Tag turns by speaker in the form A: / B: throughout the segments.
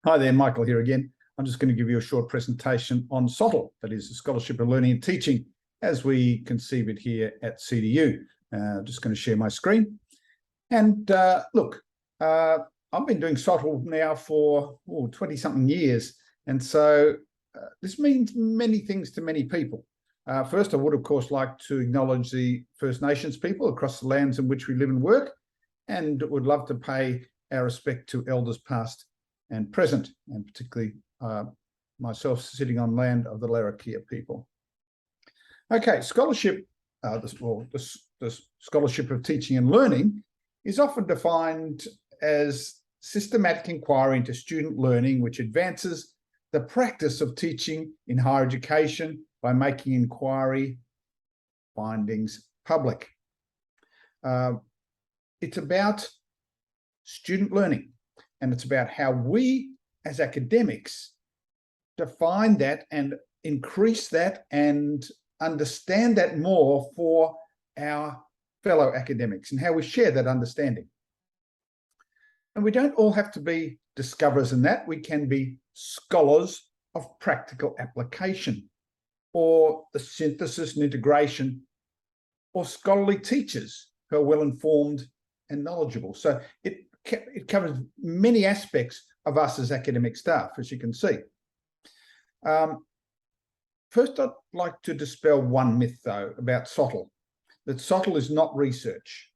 A: Hi there, Michael here again. I'm just going to give you a short presentation on SoTL, that is the Scholarship of Learning and Teaching, as we conceive it here at CDU. Just going to share my screen. And look, I've been doing SoTL now for 20-something years. And so this means many things to many people. First, I would, of course, like to acknowledge the First Nations people across the lands in which we live and work, and would love to pay our respect to elders past and present, and particularly myself sitting on land of the Larrakia people. Okay, scholarship, the scholarship of teaching and learning is often defined as systematic inquiry into student learning, which advances the practice of teaching in higher education by making inquiry findings public. It's about student learning. And it's about how we, as academics, define that and increase that and understand that more for our fellow academics, and how we share that understanding. And we don't all have to be discoverers in that. We can be scholars of practical application, or the synthesis and integration, or scholarly teachers who are well-informed and knowledgeable. So it covers many aspects of us as academic staff, as you can see. First, I'd like to dispel one myth, though, about SoTL, that SoTL is not research.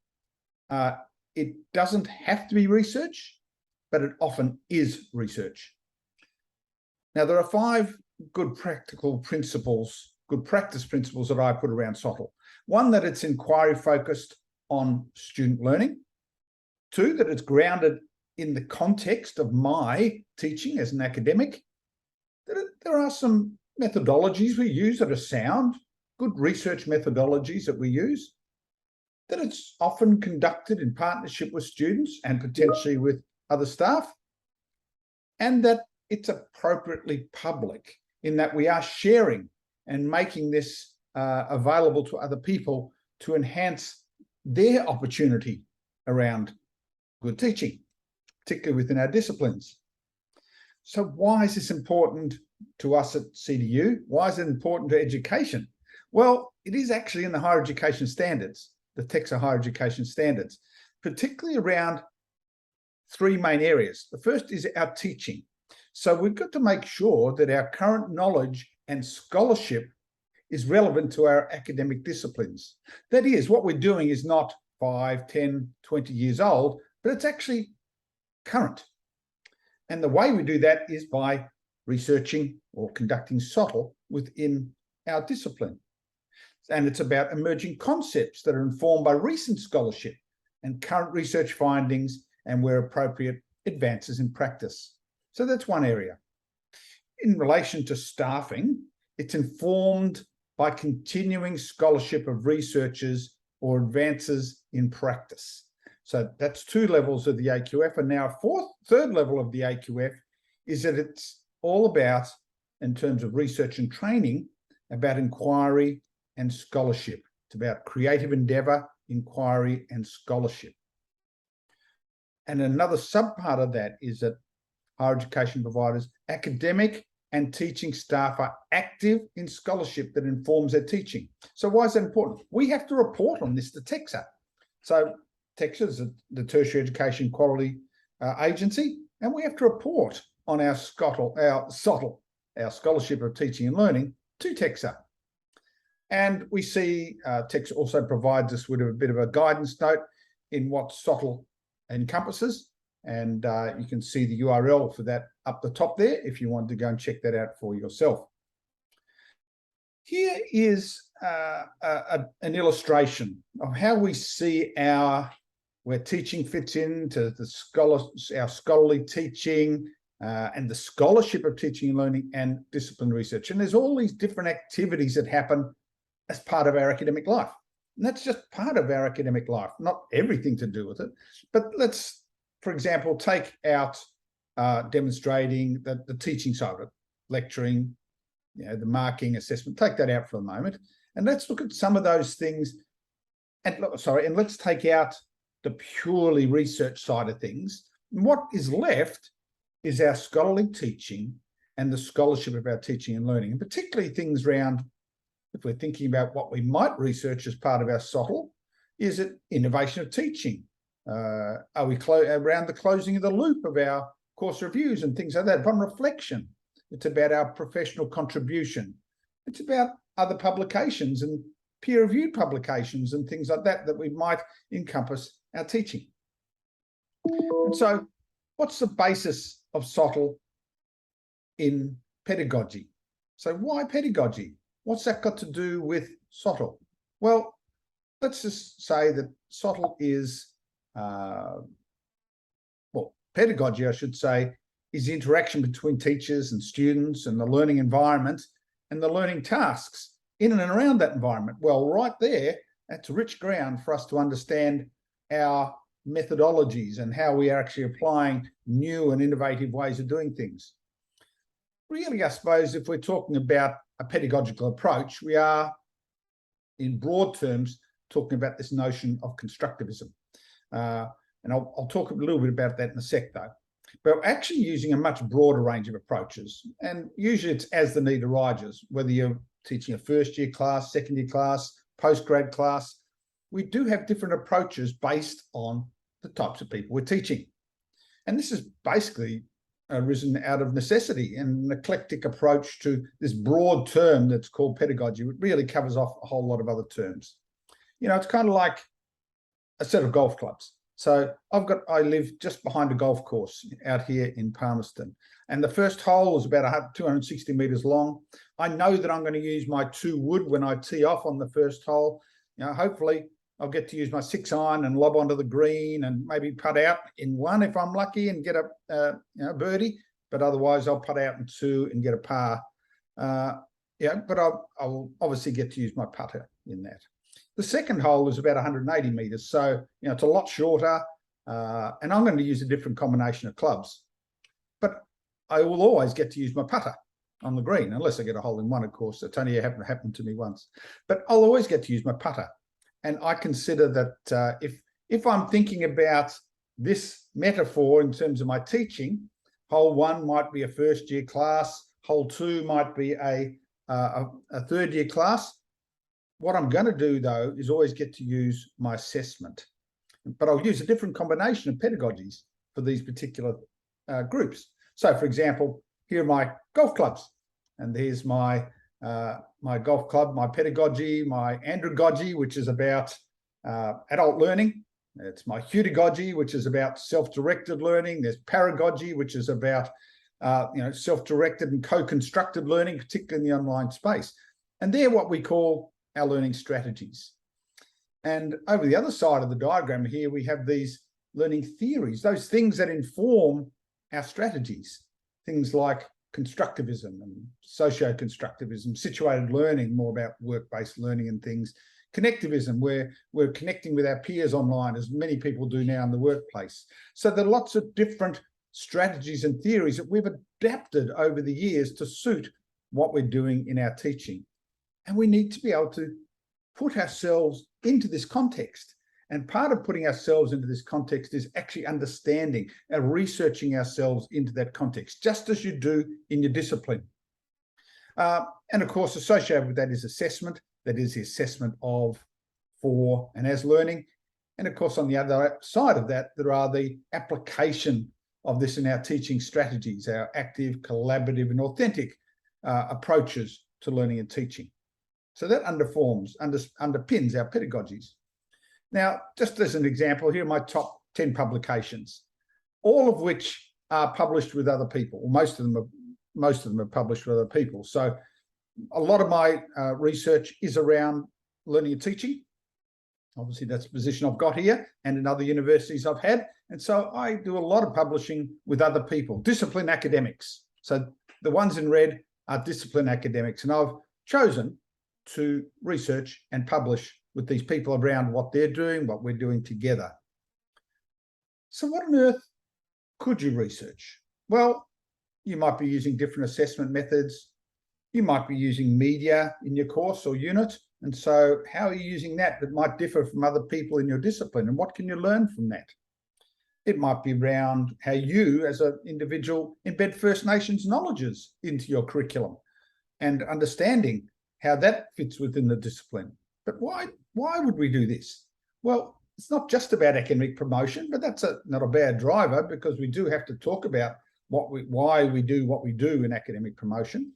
A: It doesn't have to be research, but it often is research. Now, there are 5 good practical principles, good practice principles that I put around SoTL. One, that it's inquiry-focused on student learning. 2, that it's grounded in the context of my teaching as an academic. There are some methodologies we use that are sound, good research methodologies that we use. That it's often conducted in partnership with students and potentially with other staff. And that it's appropriately public, in that we are sharing and making this available to other people to enhance their opportunity around good teaching, particularly within our disciplines. So why is this important to us at CDU? Why is it important to education? Well, it is actually in the higher education standards, the TEXA higher education standards, particularly around 3 main areas. The first is our teaching. So we've got to make sure that our current knowledge and scholarship is relevant to our academic disciplines. That is, what we're doing is not 5, 10, 20 years old, but it's actually current. And the way we do that is by researching or conducting SoTL within our discipline. And it's about emerging concepts that are informed by recent scholarship and current research findings, and where appropriate, advances in practice. So that's one area. In relation to staffing, it's informed by continuing scholarship of researchers or advances in practice. So that's 2 levels of the AQF. And now third level of the AQF is that it's all about, in terms of research and training, about inquiry and scholarship. It's about creative endeavour, inquiry and scholarship. And another subpart of that is that higher education providers, academic and teaching staff, are active in scholarship that informs their teaching. So why is that important? We have to report on this to TEXA. So TEXA is the Tertiary Education Quality Agency, and we have to report on our SoTL, our Scholarship of Teaching and Learning, to TEXA. And we see TEXA also provides us with a bit of a guidance note in what SoTL encompasses, and you can see the URL for that up the top there if you want to go and check that out for yourself. Here is an illustration of how we see where teaching fits into our scholarly teaching and the scholarship of teaching and learning and discipline research. And there's all these different activities that happen as part of our academic life. And that's just part of our academic life, not everything to do with it. But let's, for example, take out demonstrating the teaching side of it, lecturing, the marking, assessment. Take that out for a moment. And let's look at some of those things. And let's take out the purely research side of things. And what is left is our scholarly teaching and the scholarship of our teaching and learning, and particularly things around, if we're thinking about what we might research as part of our SoTL, is it innovation of teaching? Are we around the closing of the loop of our course reviews and things like that? Upon reflection, it's about our professional contribution. It's about other publications and peer-reviewed publications and things like that that we might encompass our teaching. And so what's the basis of SoTL in pedagogy? So why pedagogy? What's that got to do with SoTL? Well, let's just say that SoTL is, pedagogy, I should say, is the interaction between teachers and students and the learning environment and the learning tasks in and around that environment. Well, right there, that's rich ground for us to understand our methodologies and how we are actually applying new and innovative ways of doing things. Really, I suppose, if we're talking about a pedagogical approach, we are, in broad terms, talking about this notion of constructivism. And I'll talk a little bit about that in a sec, though. But we're actually using a much broader range of approaches. And usually it's as the need arises, whether you're teaching a first-year class, second-year class, post-grad class. We do have different approaches based on the types of people we're teaching. And this is basically arisen out of necessity and an eclectic approach to this broad term that's called pedagogy. It really covers off a whole lot of other terms. You know, it's kind of like a set of golf clubs. So I live just behind a golf course out here in Palmerston, and the first hole is about 260 meters long. I know that I'm going to use my 2 wood when I tee off on the first hole. You know, hopefully I'll get to use my 6-iron and lob onto the green and maybe putt out in 1 if I'm lucky and get a birdie, but otherwise I'll putt out in 2 and get a par. But I'll obviously get to use my putter in that. The second hole is about 180 meters, so it's a lot shorter, and I'm going to use a different combination of clubs. But I will always get to use my putter on the green, unless I get a hole in 1, of course. That's only happened to me once. But I'll always get to use my putter. And I consider that if I'm thinking about this metaphor in terms of my teaching, hole 1 might be a first-year class, hole 2 might be a third-year class. What I'm going to do, though, is always get to use my assessment. But I'll use a different combination of pedagogies for these particular groups. So, for example, here are my golf clubs. And here's my golf club, my pedagogy, my andragogy, which is about adult learning. It's my hudagogy, which is about self-directed learning. There's paragogy, which is about self-directed and co-constructed learning, particularly in the online space. And they're what we call our learning strategies. And over the other side of the diagram here, we have these learning theories, those things that inform our strategies, things like constructivism and socio-constructivism, situated learning, more about work-based learning and things, connectivism, where we're connecting with our peers online, as many people do now in the workplace. So there are lots of different strategies and theories that we've adapted over the years to suit what we're doing in our teaching. And we need to be able to put ourselves into this context. And part of putting ourselves into this context is actually understanding and researching ourselves into that context, just as you do in your discipline. And of course, associated with that is assessment. That is the assessment of, for, and as learning. And of course, on the other side of that, there are the application of this in our teaching strategies, our active, collaborative, and authentic approaches to learning and teaching. So that underpins our pedagogies. Now, just as an example, here are my top 10 publications, all of which are published with other people. Most of them are published with other people. So a lot of my research is around learning and teaching. Obviously, that's the position I've got here and in other universities I've had. And so I do a lot of publishing with other people, discipline academics. So the ones in red are discipline academics. And I've chosen to research and publish with these people around what they're doing, what we're doing together. So what on earth could you research? Well, you might be using different assessment methods. You might be using media in your course or unit. And so how are you using that might differ from other people in your discipline? And what can you learn from that? It might be around how you as an individual embed First Nations knowledges into your curriculum and understanding how that fits within the discipline. But why would we do this? Well, it's not just about academic promotion, but that's not a bad driver, because we do have to talk about why we do what we do in academic promotion.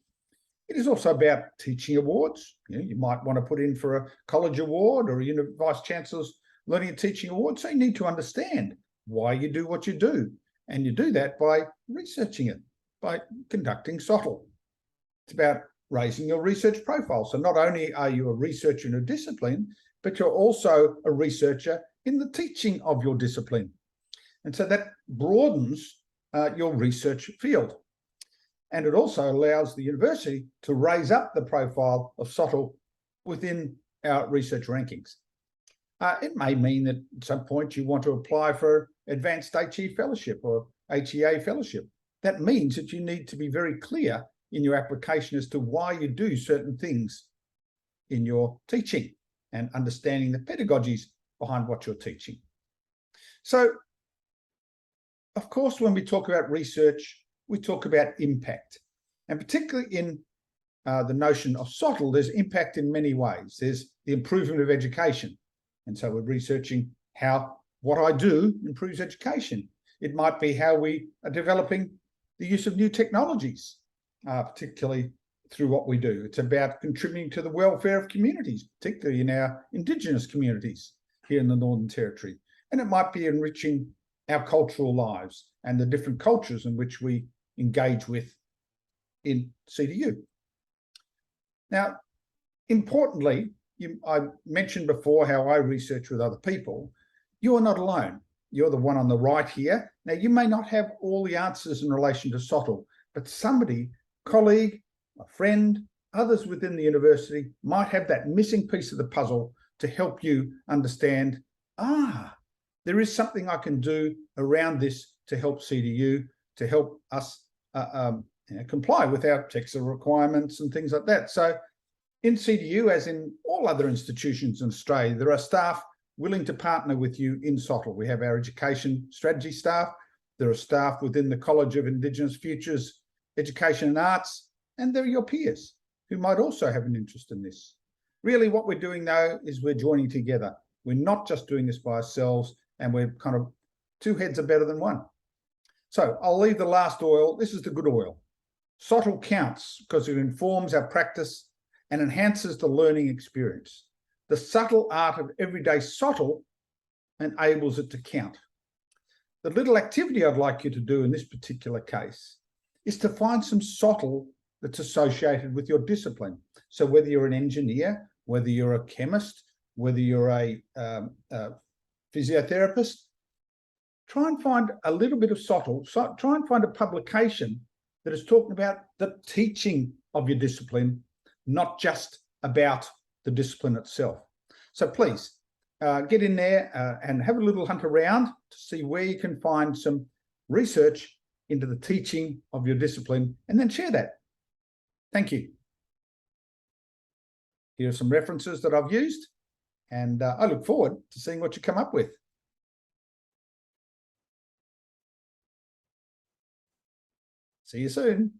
A: It is also about teaching awards. You might want to put in for a college award or a Vice Chancellor's Learning and Teaching Award. So you need to understand why you do what you do. And you do that by researching it, by conducting SoTL. It's about raising your research profile. So not only are you a researcher in a discipline, but you're also a researcher in the teaching of your discipline. And so that broadens your research field. And it also allows the university to raise up the profile of SoTL within our research rankings. It may mean that at some point you want to apply for Advanced HE Fellowship or HEA Fellowship. That means that you need to be very clear in your application as to why you do certain things in your teaching and understanding the pedagogies behind what you're teaching. So, of course, when we talk about research, we talk about impact. And particularly in the notion of SoTL, there's impact in many ways. There's the improvement of education. And so we're researching how what I do improves education. It might be how we are developing the use of new technologies, particularly through what we do. It's about contributing to the welfare of communities, particularly in our Indigenous communities here in the Northern Territory. And it might be enriching our cultural lives and the different cultures in which we engage with in CDU. Now, importantly, I mentioned before how I research with other people. You're not alone. You're the one on the right here. Now, you may not have all the answers in relation to SoTL, but somebody, colleague, a friend, others within the university might have that missing piece of the puzzle to help you understand, there is something I can do around this to help CDU, to help us comply with our TEXA requirements and things like that. So in CDU, as in all other institutions in Australia, there are staff willing to partner with you in SoTL. We have our education strategy staff. There are staff within the College of Indigenous Futures, Education and Arts, and they're your peers who might also have an interest in this. Really what we're doing now is we're joining together. We're not just doing this by ourselves, and we're kind of two heads are better than one. So I'll leave the last oil. This is the good oil. SoTL counts because it informs our practice and enhances the learning experience. The subtle art of everyday SoTL enables it to count. The little activity I'd like you to do in this particular case is to find some SoTL that's associated with your discipline. So whether you're an engineer, whether you're a chemist, whether you're a physiotherapist, try and find a little bit of SoTL. So try and find a publication that is talking about the teaching of your discipline, not just about the discipline itself. So please get in there and have a little hunt around to see where you can find some research into the teaching of your discipline, and then share that. Thank you. Here are some references that I've used, and I look forward to seeing what you come up with. See you soon.